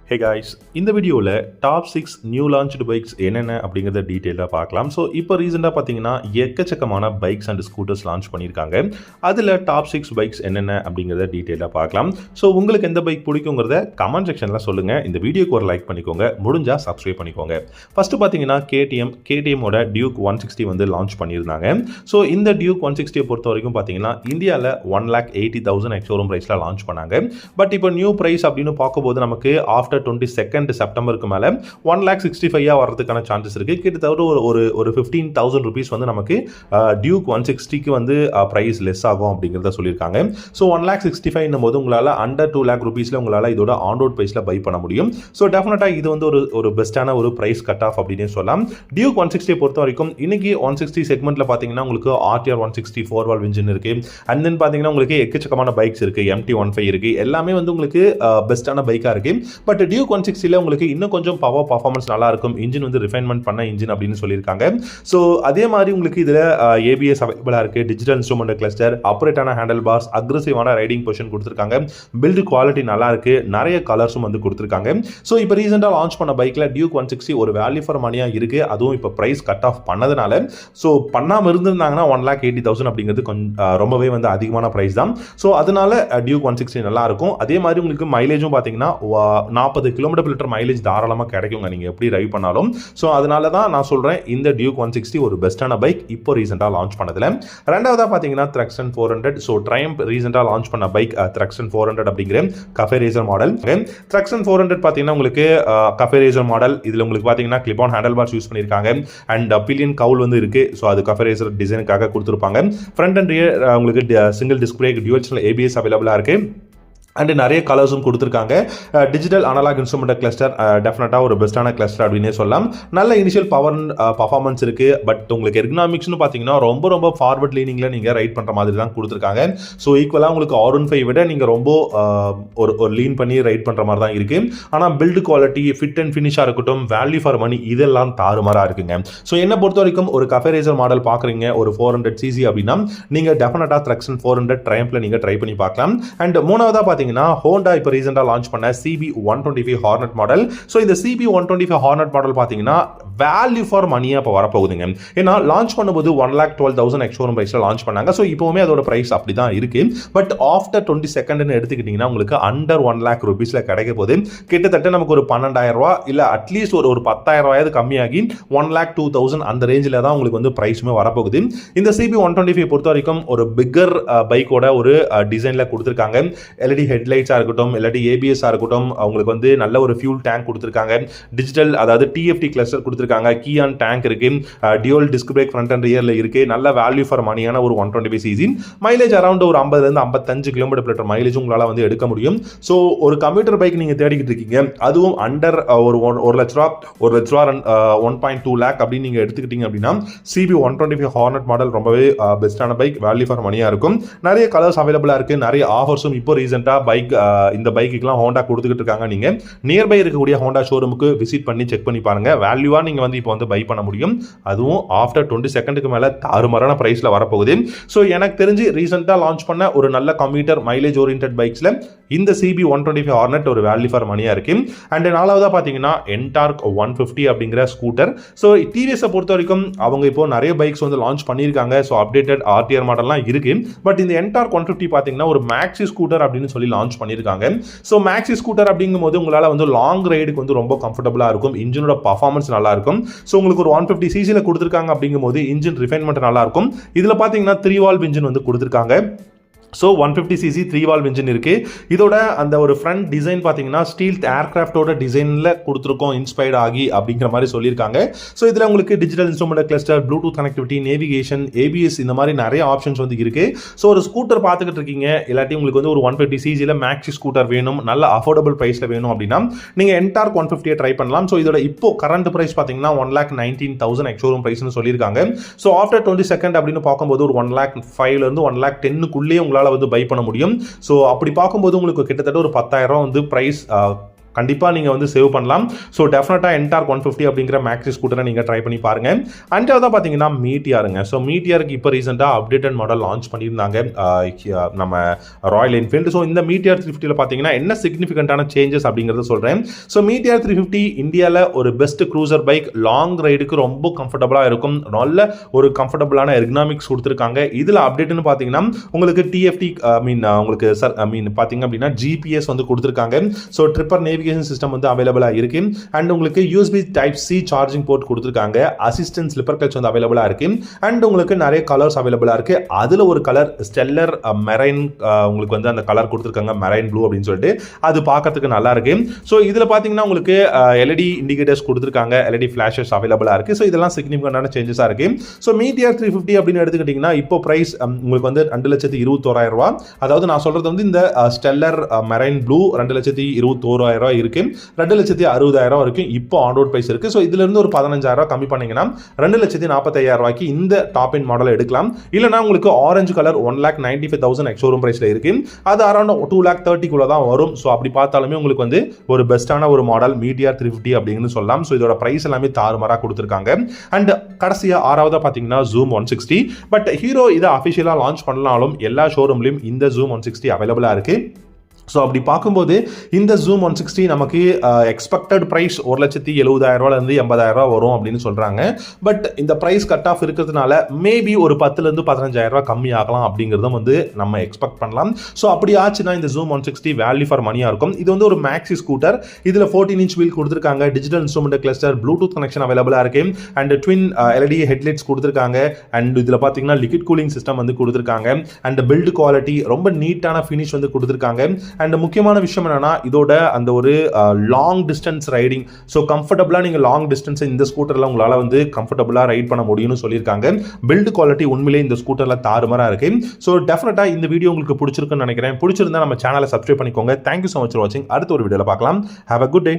Hey guys, இந்த வீடியோவில் top 6 new launched bikes என்னென்ன அப்படிங்கிறத டீட்டெயிலாக பார்க்கலாம். ஸோ இப்போ ரீசெண்டாக பார்த்தீங்கன்னா எக்கச்சக்கமான பைக்ஸ் அண்ட் ஸ்கூட்டர்ஸ் லான்ச் பண்ணியிருக்காங்க. அதில் டாப் 6 பைக்ஸ் என்னென்ன அப்படிங்கிறத டீட்டெயிலாக பார்க்கலாம். ஸோ உங்களுக்கு எந்த பைக் பிடிக்குங்கிறத கமெண்ட் செக்ஷனில் சொல்லுங்கள். இந்த வீடியோக்கு ஒரு லைக் பண்ணிக்கோங்க, முடிஞ்சால் சப்ஸ்கிரைப் பண்ணிக்கோங்க. ஃபஸ்ட்டு பார்த்தீங்கன்னா கேடிஎம்மோட டியூக் 160 வந்து லான்ச் பண்ணியிருந்தாங்க. ஸோ இந்த டியூக் 160 பொறுத்த வரைக்கும் பார்த்தீங்கன்னா இந்தியாவில் 1,80,000 எக்ஸோரூம் ப்ரைஸில் லான்ச் பண்ணாங்க. பட் இப்போ நியூ ப்ரைஸ் அப்படின்னு பார்க்கும்போது நமக்கு ஆஃப்டர் 22 செப்டம்பருக்கு மேலே 1,65,000 வர்றதுக்கான சான்சஸ் இருக்குது. கிட்டத்தட்ட ஒரு 15,000 rupees வந்து நமக்கு டியூக் 160க்கு வந்து ப்ரைஸ் லெஸ் ஆகும் அப்படிங்கிறத சொல்லியிருக்காங்க. ஸோ 1,65,000 போது உங்களால் அண்டர் 2,00,000 rupeesல உங்களால் இதோட ஆன் ரோட் ப்ரைஸில் பை பண்ண முடியும். ஸோ டெஃபினட்டாக இது வந்து ஒரு பெஸ்ட்டான ஒரு ப்ரைஸ் கட் ஆஃப் அப்படின்னு சொல்லலாம். டியூக் 160 பொறுத்த வரைக்கும் இன்னைக்கு 160 செக்மெண்ட்டில் பார்த்தீங்கன்னா உங்களுக்கு RTR 160 4-valve இன்ஜின் இருக்குது. அண்ட் தென் பார்த்தீங்கன்னா உங்களுக்கு எக்கச்சக்கமான பைக்ஸ் இருக்குது, MT-15 இருக்குது. எல்லாமே வந்து உங்களுக்கு பெஸ்ட்டான பைக்காக இருக்குது. பட் டியூக் 160ல உங்களுக்கு இன்னும் கொஞ்சம் பர்ஃபார்மன்ஸ் நல்லா இருக்கும். இன்ஜின் வந்து ரிஃபைன்மெண்ட் பண்ண இன்ஜின் அப்படின்னு சொல்லியிருக்காங்க. ஸோ அதே மாதிரி உங்களுக்கு இதில் ABS அவைலபிளாக இருக்குது, டிஜிட்டல் இன்ஸ்ட்ருமெண்ட் கிளஸ்டர், ஆப்ரேட்டான ஹேண்டில் பார்ஸ், அக்ரெசிவான ரைடிங் பொசிஷன் கொடுத்துருக்காங்க. பில்டு குவாலிட்டி நல்லா இருக்குது, நிறைய கலர்ஸும் வந்து கொடுத்துருக்காங்க. ஸோ இப்போ ரீசெண்டாக லான்ச் பண்ண பைக்கில் டியூக் 160 ஒரு வேல்யூ ஃபார் மணியாக இருக்குது. அதுவும் இப்போ ப்ரைஸ் கட் ஆஃப் பண்ணதுனால, ஸோ பண்ணாமல் இருந்திருந்தாங்கன்னா 1,80,000 அப்படிங்கிறது கொஞ்சம் ரொம்பவே வந்து அதிகமான ப்ரைஸ் தான். ஸோ அதனால டியூக் 160 நல்லா இருக்கும். அதே மாதிரி உங்களுக்கு மைலேஜும் பார்த்தீங்கன்னா 40 km/லிட்டர் மைலேஜ் தாராளமாக கிடைக்குங்க நீங்கள் எப்படி ரைவ் பண்ணாலும். ஸோ அதனால தான் நான் சொல்கிறேன் இந்த டியூக் 160 ஒரு பெஸ்ட்டான பைக் இப்போ ரீசெண்டாக லான்ச் பண்ணதில். ரெண்டாவதாக பார்த்தீங்கன்னா த்ரக்ஸன் 400. ஸோ ட்ரையம்ப் ரீசெண்டாக லான்ச் பண்ண பைக் த்ரக்ஸன் 400 அப்படிங்கிற கஃபே ரேசர் மாடல். த்ரக்ஸன் 400 பார்த்தீங்கன்னா உங்களுக்கு கஃபே ரேசர் மாடல். இதில் உங்களுக்கு பார்த்தீங்கன்னா clip on handle parse use பண்ணியிருக்காங்க. அண்ட் பில்லியன் கவுல் வந்து இருக்குது. ஸோ அது கஃபே ரேசர் டிசைனுக்காக கொடுத்துருப்பாங்க. ஃப்ரண்ட் அண்ட் ரியர் உங்களுக்கு single disc brake, dual channel ABS அவைலபிளாக இருக்குது. அண்ட் நிறைய கலர்ஸும் கொடுத்துருக்காங்க. டிஜிட்டல் அனலாக் இன்ஸ்ட்ருமெண்ட் கிளஸ்டர் டெஃபினட்டாக ஒரு பெஸ்ட்டான கிளஸ்டர் அப்படின்னே சொல்லலாம். நல்ல இனிஷியல் பர்ஃபார்மன்ஸ் இருக்குது. பட் உங்களுக்கு எர்கனாமிக்ஸ்னு பார்த்தீங்கன்னா ரொம்ப ஃபார்வர்ட் லீனிங்கில் நீங்கள் ரைட் பண்ணுற மாதிரி தான் கொடுத்துருக்காங்க. ஸோ ஈக்குவலாக உங்களுக்கு R15 விட நீங்கள் ரொம்ப ஒரு லீன் பண்ணி ரைட் பண்ணுற மாதிரி தான் இருக்குது. ஆனால் பில்டு குவாலிட்டி, ஃபிட் அண்ட் ஃபினிஷாக இருக்கட்டும், வேல்யூ ஃபார் மணி இதெல்லாம் தாறுமாறாக இருக்குங்க. ஸோ என்னை பொறுத்த வரைக்கும் ஒரு கஃபே ரேசர் மாடல் பார்க்குறீங்க ஒரு 400cc அப்படின்னா நீங்கள் டெஃபினட்டாக த்ரக்ஸன் 400 ட்ரையம்ப்ல நீங்கள் ட்ரை பண்ணி பார்க்கலாம். அண்ட் மூணாவதாக பார்த்தீங்கன்னா ஹோண்டா இப்போ ரீசெண்டாக லான்ச் பண்ண CB125 ஹார்னட் மாடல். ஸோ இந்த CB125 ஹார்னட் மாடல் பார்த்தீங்கன்னா வேல்யூ ஃபார் மணியாக இப்போ வரப்போகுதுங்க. ஏன்னா லான்ச் பண்ணும்போது 1,12,000 எக்ஸோரூம் ப்ரைஸில் லான்ச் பண்ணாங்க. ஸோ இப்போவுமே அதோட ப்ரைஸ் அப்படி தான் இருக்குது. பட் ஆஃப்டர் 22 எடுத்துக்கிட்டிங்கன்னா உங்களுக்கு அண்டர் 1,00,000 rupeesல கிடைக்க போது கிட்டத்தட்ட நமக்கு ஒரு 12,000 இல்லை அட்லீஸ்ட் ஒரு 10,000 கம்மியாகி 1,02,000 அந்த ரேஞ்சில் தான் உங்களுக்கு வந்து ப்ரைஸுமே வரப்போகுது. இந்த CB125 பொறுத்த வரைக்கும் ஒரு பிக்கர் பைக்கோட ஒரு டிசைனில் கொடுத்துருக்காங்க. LED ஹெட்லைட்ஸாக இருக்கட்டும், இல்லாட்டி ABS-ஆக இருக்கட்டும், அவங்களுக்கு வந்து நல்ல ஒரு ஃபியூல் டேங்க் கொடுத்துருக்காங்க. டிஜிட்டல் அதாவது TFT கிளஸ்டர் கொடுத்துருக்காங்க. கீ ஆன் டேங்க் இருக்கு. Dual disc brake front and ரியரில் இருக்கு. நல்ல வேல்யூ ஃபார் மணியான ஒரு 125cc. மைலேஜ் அரௌண்ட் ஒரு 50-55 km/லிட்டர் மைலேஜ் உங்களால் வந்து எடுக்க முடியும். ஸோ ஒரு கம்ப்யூட்டர் பைக் நீங்கள் தேடிக்கிட்டு இருக்கீங்க, அதுவும் அண்டர் ஒரு 1,00,000 1.2 lakh அப்படின்னு நீங்கள் எடுத்துக்கிட்டீங்க அப்படின்னா CB125 ஹார்னட் மாடல் ரொம்பவே பெஸ்ட்டான பைக், வேல்யூ ஃபார் மணியாக இருக்கும். நிறைய கலர்ஸ் அவைலபிளாக இருக்குது. நிறைய ஆஃபர்ஸும் இப்போ ரீசெண்டாக இந்த பைக்குக்கெல்லாம் ஹோண்டா கொடுத்துக்கிட்டு இருக்காங்க. நீங்க நியர்பை இருக்கக்கூடிய ஹோண்டா ஷோரூமுக்கு விசிட் பண்ணி செக் பண்ணி பாருங்க. வேல்யூவா நீங்க வந்து இப்போ வந்து பை பண்ண முடியும். அதுவும் ஆஃப்டர் 22 மேல தாறுமாறான பிரைஸ்ல வரப்போகுது. ஸோ எனக்கு தெரிஞ்சு ரீசெண்டாக லான்ச் பண்ண ஒரு நல்ல கம்ப்யூட்டர் மைலேஜ் ஓரியன்ட் பைக்ஸ்ல இந்த CB125 ஹார்னட் ஒரு வேல்யூ ஃபார் மணியா இருக்கு. அண்ட் நாலாவதா பாத்தீங்கன்னா என்டார்க் 150 அப்படிங்கிற ஸ்கூட்டர். ஸோ டிவிஎஸ் பொறுத்த வரைக்கும் அவங்க இப்போ நிறைய பைக்ஸ் வந்து லான்ச் பண்ணியிருக்காங்க. ஸோ அப்டேட்டட் RTR மாடல்லாம் இருக்கு. பட் இந்த என்டார்க் 150 பாத்தீங்கன்னா ஒரு மேக்ஸி ஸ்கூட்டர் அப்படின்னு சொல்லி லான்ச் பண்ணியிருக்காங்க. ஸோ மேக்ஸி ஸ்கூட்டர் அப்படிங்கும்போது உங்களால் வந்து லாங் ரைடுக்கு வந்து ரொம்ப கம்ஃபர்டபுளாக இருக்கும். இன்ஜினோட பர்ஃபார்மன்ஸ் நல்லா இருக்கும். ஸோ உங்களுக்கு ஒரு 150cc கொடுத்துருக்காங்க அப்படிங்கும்போது இன்ஜின் ரிஃபைன்மெண்ட் நல்லா இருக்கும். இதில் பார்த்தீங்கன்னா 3-valve இன்ஜின் வந்து கொடுத்துருக்காங்க. ஸோ 150cc 3-valve இன்ஜின் இருக்குது. இதோட அந்த ஒரு ஃப்ரண்ட் டிசைன் பார்த்தீங்கன்னா ஸ்டீல் ஏர்கிராஃப்டோட டிசைனில் கொடுத்துருக்கோம், இன்ஸ்பயர்ட் ஆகி அப்படிங்கிற மாதிரி சொல்லியிருக்காங்க. ஸோ இதில் உங்களுக்கு digital instrument cluster, Bluetooth connectivity, navigation, ABS இந்த மாதிரி நிறைய ஆப்ஷன்ஸ் வந்து இருக்குது. ஸோ ஒரு ஸ்கூட்டர் பார்த்துக்கிட்டு இருக்கீங்க, இல்லாட்டி உங்களுக்கு வந்து ஒரு 150cc மேக்ஸி ஸ்கூட்டர் வேணும், நல்ல அஃபோர்டபுள் ப்ரைஸில் வேணும் அப்படின்னா நீங்கள் என்டார்க் 150 ட்ரை பண்ணலாம். ஸோ இதோட இப்போ கரண்ட் ப்ரைஸ் பார்த்தீங்கன்னா 1,19,000 எக்ஸோரூம் ப்ரைஸ்னு சொல்லியிருக்காங்க. ஸோ ஆஃப்டர் 22 அப்படின்னு பார்க்கும்போது ஒரு 1,05,000 1,10,000 உங்களால் வந்து பை பண்ண முடியும். ஸோ அப்படி பார்க்கும்போது உங்களுக்கு கிட்டத்தட்ட ஒரு 10,000 வந்து ப்ரைஸ் கண்டிப்பாக நீங்கள் வந்து சேவ் பண்ணலாம். ஸோ டெஃபினட்டாக என்டார்க் 150 அப்படிங்கிற மேக்ஸி ஸ்கூட்டரை நீங்கள் ட்ரை பண்ணி பாருங்கள். அஞ்சாவதாக பார்த்தீங்கன்னா மீட்டியாருங்க. ஸோ மீட்டியாருக்கு இப்போ ரீசெண்டாக அப்டேட்டட் மாடல் லான்ச் பண்ணியிருந்தாங்க நம்ம ராயல் என்ஃபீல்டு. ஸோ இந்த மீட்டியார் 350 பார்த்தீங்கன்னா என்ன சிக்னிஃபிகண்டான சேஞ்சஸ் அப்படிங்கிறத சொல்கிறேன். ஸோ மீட்டியார் 350 இந்தியாவில் ஒரு பெஸ்ட் க்ரூசர் பைக், லாங் ரைடுக்கு ரொம்ப கம்ஃபர்டபுளாக இருக்கும். நல்ல ஒரு கம்ஃபர்டபுளான எர்கனாமிக்ஸ் கொடுத்துருக்காங்க. இதில் அப்டேட்னு பார்த்தீங்கன்னா உங்களுக்கு டிஎஃப்டி உங்களுக்கு பார்த்தீங்க அப்படின்னா ஜிபிஎஸ் வந்து கொடுத்துருக்காங்க. ஸோ ட்ரிப்பர் நேவிகேஷன் சிஸ்டம் வந்து அவைலபிளாக இருக்கு. அண்ட் உங்களுக்கு USB type C charging port கொடுத்துருக்காங்க. அசிஸ்டன்ட் ஸ்லிப்பர் கிளட்ச் வந்து அவைலபிளாக இருக்கு. அண்ட் உங்களுக்கு நிறைய கலர்ஸ் அவைலபிளாக இருக்கு. அதில் ஒரு கலர் ஸ்டெல்லர் மெரைன், உங்களுக்கு வந்து அந்த கலர் கொடுத்துருக்காங்க மெரைன் ப்ளூ அப்படின்னு சொல்லிட்டு. அது பார்க்கறதுக்கு நல்லா இருக்கு. ஸோ இதில் பார்த்தீங்கன்னா உங்களுக்கு எல்இடி இண்டிகேட்டர்ஸ் கொடுத்துருக்காங்க. எல்இடி ஃபிளாஷஸ் அவைலபிளாக இருக்கு. ஸோ இதெல்லாம் சிக்னிஃபிகண்டான சேஞ்சஸாக இருக்கு. ஸோ மீட்டியார் 350 அப்படின்னு எடுத்துக்கிட்டிங்கன்னா இப்போ பிரைஸ் உங்களுக்கு வந்து 2,21,000 ரூபா. அதாவது நான் சொல்றது வந்து இந்த ஸ்டெல்லர் மெரைன் ப்ளூ 2,21,000 இருக்கு. 2,60,000 வரைக்கும் இப்போ ஆன் ரோட் பிரைஸ் இருக்கு. ஸோ இதுல இருந்து ஒரு 15,000 கம்மி பண்ணீங்கன்னா 2,45,000 இந்த டாப் இன் மாடல் எடுக்கலாம். இல்லைனா உங்களுக்கு ஆரஞ்சு கலர் 1,95,000 எக்ஸோரூம் பிரைஸ்ல இருக்கு. அது அரௌண்ட் 2,30,000 தான் வரும். ஸோ அப்படி பார்த்தாலுமே உங்களுக்கு வந்து ஒரு பெஸ்டான ஒரு மாடல் மீட்டியார் 350 அப்படின்னு சொல்லலாம். ஸோ இதோட பிரைஸ் எல்லாமே தாறுமாறா கொடுத்துருக்காங்க. அண்ட் கடைசியா ஆறாவதா பார்த்தீங்கன்னா ஜூம் 160. பட் ஹீரோ இதை அஃபிஷியலாக லான்ச் பண்ணலாலும் எல்லா ஷோரூம்லையும் இந்த ஜூம் 160 அவைலபிளாக இருக்கு. ஸோ அப்படி பார்க்கும்போது இந்த ஜூம் 160 நமக்கு எக்ஸ்பெக்டட் ப்ரைஸ் 1,70,000 80,000 வரும் அப்படின்னு சொல்கிறாங்க. பட் இந்த ப்ரைஸ் கட் ஆஃப் இருக்கிறதுனால மேபி ஒரு 10,000 15,000 கம்மி ஆகலாம் அப்படிங்கிறதும் வந்து நம்ம எக்ஸ்பெக்ட் பண்ணலாம். ஸோ அப்படி ஆச்சுன்னா இந்த ஜூம் 160 வேல்யூ ஃபார் மணியாக இருக்கும். இது வந்து ஒரு மேக்ஸி ஸ்கூட்டர். இதில் 14 இன்ச் வீல் கொடுத்துருக்காங்க. Digital instrument cluster, Bluetooth connection அவைலபிளாக இருக்கு. அண்ட் ட்வின் எல்இடி ஹெட்லைட்ஸ் கொடுத்துருக்காங்க. அண்ட் இதில் பார்த்தீங்கன்னா லிக்விட் கூலிங் சிஸ்டம் வந்து கொடுத்துருக்காங்க. அண்ட் பில்ட் குவாலிட்டி ரொம்ப நீட்டான ஃபினிஷ் வந்து கொடுத்துருக்காங்க. அண்ட் முக்கியமான விஷயம் என்னன்னா இதோட அந்த ஒரு லாங் டிஸ்டன்ஸ் ரைடிங், ஸோ கம்ஃபர்டபுளாக நீங்கள் லாங் டிஸ்டன்ஸ் இந்த ஸ்கூட்டரில் உங்களால் வந்து கம்ஃபர்டபுளாக ரைட் பண்ண முடியும்னு சொல்லியிருக்காங்க. பில்ட் குவாலிட்டி உண்மையிலே இந்த ஸ்கூட்டரில் தாறுமாறாக இருக்கு. ஸோ டெஃபினட்டாக இந்த வீடியோ உங்களுக்கு பிடிச்சிருக்குன்னு நினைக்கிறேன். பிடிச்சிருந்தா நம்ம சேனலை சப்ஸ்கிரைப் பண்ணிக்கோங்க. தேங்க்யூ ஸோ மச் ஃபார் வாட்சிங். அடுத்த ஒரு வீடியோவில் பார்க்கலாம். Have a good day.